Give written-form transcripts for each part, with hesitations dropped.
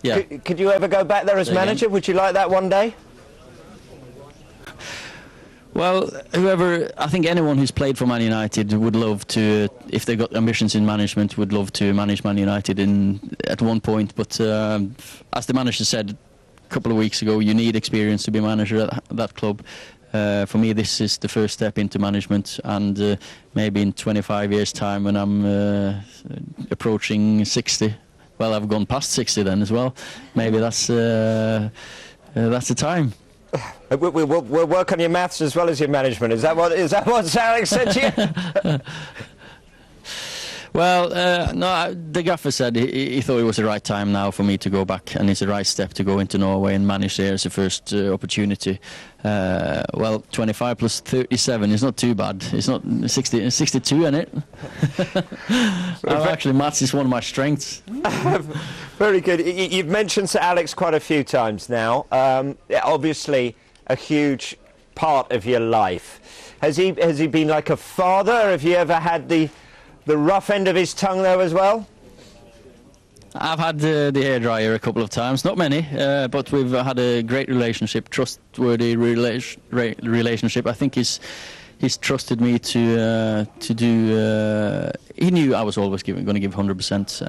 Yeah. Could you ever go back there as manager? Would you like that one day? Well, I think anyone who's played for Man United would love to, if they've got ambitions in management, would love to manage Man United at one point. But as the manager said a couple of weeks ago, you need experience to be manager at that club. For me, this is the first step into management, and maybe in 25 years' time, when I'm approaching 60, well, I've gone past 60 then as well. Maybe that's the time. We'll work on your maths as well as your management. Is that what Alex said to you? Well, no, the gaffer said he thought it was the right time now for me to go back, and it's the right step to go into Norway and manage there as a first opportunity. Well, 25 plus 37 is not too bad. It's not 62, isn't it? Actually, maths is one of my strengths. Very good. You've mentioned Sir Alex quite a few times now. Obviously, a huge part of your life. Has he been like a father? Have you ever had the rough end of his tongue there as well? I've had the hairdryer a couple of times, not many, but we've had a great relationship, trustworthy relationship. I think he's trusted me to do. He knew I was always going to give 100%.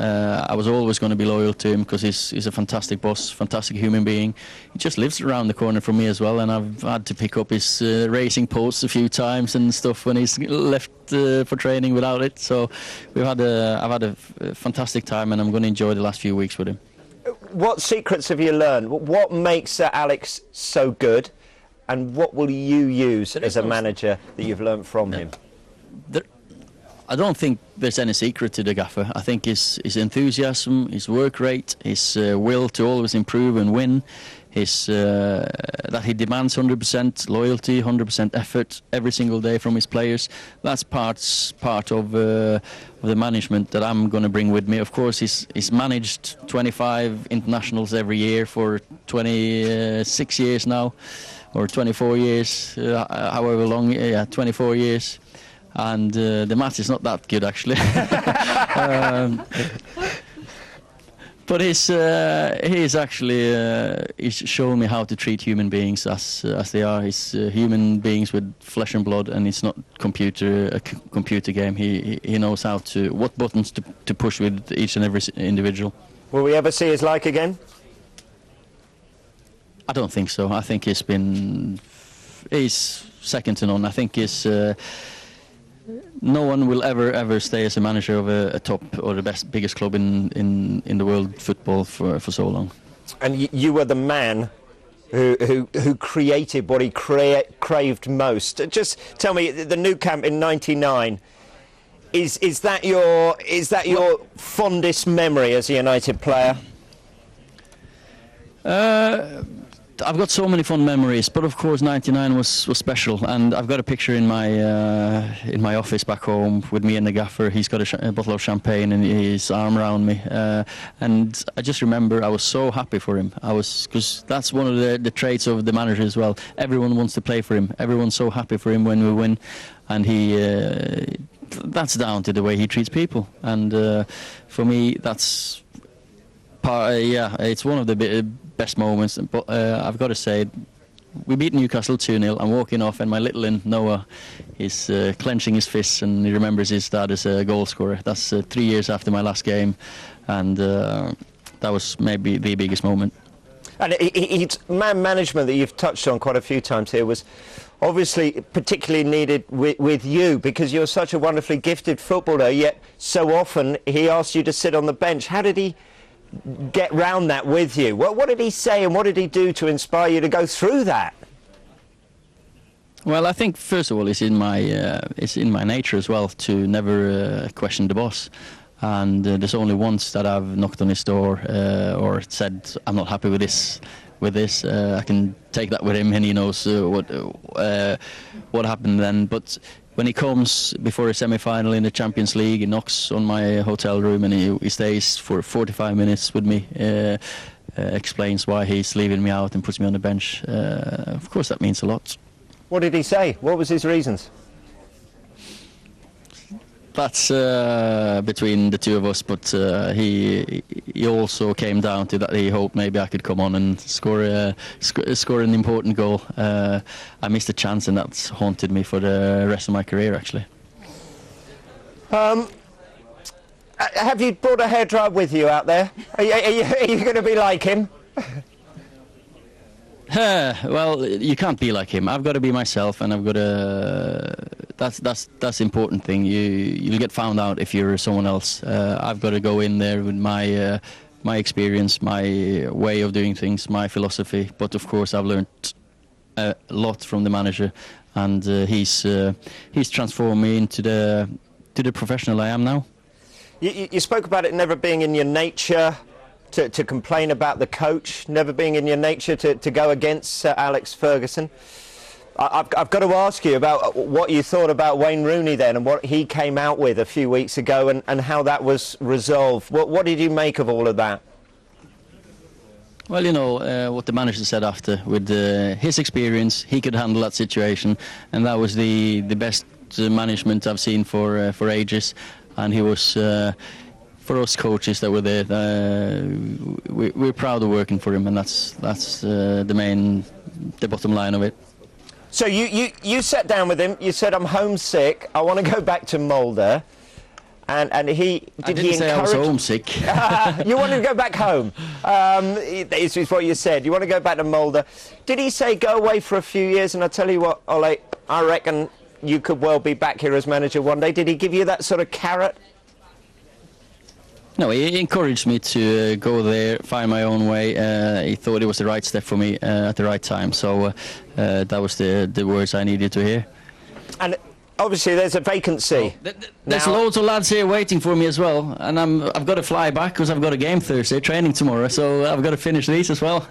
I was always going to be loyal to him because he's a fantastic boss, fantastic human being. He just lives around the corner from me as well, and I've had to pick up his racing posts a few times and stuff when he's left for training without it. So I've had a fantastic time, and I'm going to enjoy the last few weeks with him. What secrets have you learned? What makes Alex so good? And what will you use as a manager that you've learned from him? I don't think there's any secret to the gaffer. I think his enthusiasm, his work rate, his will to always improve and win, that he demands 100% loyalty, 100% effort every single day from his players. That's part of the management that I'm going to bring with me. Of course, he's managed 25 internationals every year for 26 years now. Or 24 years, however long, 24 years. And the math is not that good, actually. But he's shown me how to treat human beings as they are. He's human beings with flesh and blood, and it's not a computer game. He knows what buttons to push with each and every individual. Will we ever see his like again? I don't think so. I think he's second to none. I think no one will ever stay as a manager of a top or the biggest club in the world football for so long. And you were the man who created what he craved most. Just tell me, the Nou Camp in '99. Is that your fondest memory as a United player? I've got so many fond memories, but of course '99 was special, and I've got a picture in my office back home with me and the gaffer. He's got a bottle of champagne and his arm around me, and I just remember I was so happy for him. Because that's one of the traits of the manager as well. Everyone wants to play for him. Everyone's so happy for him when we win, and that's down to the way he treats people. And for me, that's it's one of the best moments. But I've got to say, we beat Newcastle 2-0. I'm walking off, and my little Noah is clenching his fists, and he remembers his dad as a goal scorer. That's 3 years after my last game, and that was maybe the biggest moment. And it's man management that you've touched on quite a few times here was obviously particularly needed with you, because you're such a wonderfully gifted footballer, yet so often he asked you to sit on the bench. How did he get round that with you? What did he say, and what did he do to inspire you to go through that? Well, I think first of all it's in my nature as well to never question the boss. And there's only once that I've knocked on his door or said I'm not happy with this. I can take that with him, and he knows what happened then. But when he comes before a semi-final in the Champions League, he knocks on my hotel room, and he stays for 45 minutes with me, explains why he's leaving me out and puts me on the bench. Of course, that means a lot. What did he say? What was his reasons? that's between the two of us. But he also came down to that. He hoped maybe I could come on and score an important goal. I missed a chance, and that's haunted me for the rest of my career, actually. Have you brought a hairdryer with you out there? Are you going to be like him? Well, you can't be like him. I've got to be myself, and I've got to. That's the important thing. You'll get found out if you're someone else. I've got to go in there with my experience, my way of doing things, my philosophy. But of course, I've learned a lot from the manager, and he's transformed me into the professional I am now. You spoke about it never being in your nature to complain about the coach, never being in your nature to go against Sir Alex Ferguson. I've got to ask you about what you thought about Wayne Rooney then, and what he came out with a few weeks ago, and how that was resolved. What did you make of all of that? Well, you know, what the manager said after, with his experience, he could handle that situation, and that was the best management I've seen for ages. And he was, for us coaches that were there, we're proud of working for him, and that's the bottom line of it. So you sat down with him. You said, "I'm homesick. I want to go back to Molde," and he I didn't say I was homesick. You wanted to go back home. This is what you said. You want to go back to Molde. Did he say go away for a few years? And I tell you what, Ole, I reckon you could well be back here as manager one day. Did he give you that sort of carrot? No, he encouraged me to go there, find my own way. He thought it was the right step for me at the right time. So that was the words I needed to hear. And obviously there's a vacancy. There's loads of lads here waiting for me as well. And I've got to fly back because I've got a game Thursday, training tomorrow. So I've got to finish these as well.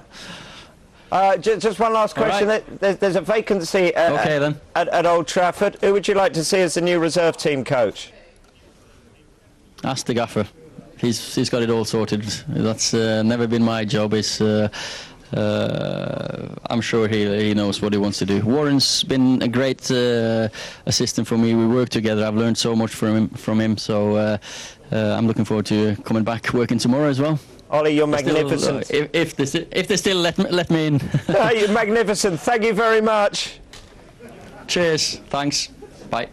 Just one last question. Right. There's a vacancy at Old Trafford. Who would you like to see as the new reserve team coach? Ask the gaffer. He's got it all sorted. That's never been my job. I'm sure he knows what he wants to do. Warren's been a great assistant for me. We work together. I've learned so much from him. So I'm looking forward to coming back working tomorrow as well. Ole, you're magnificent. Still, if they still let me in. You're magnificent. Thank you very much. Cheers. Thanks. Bye.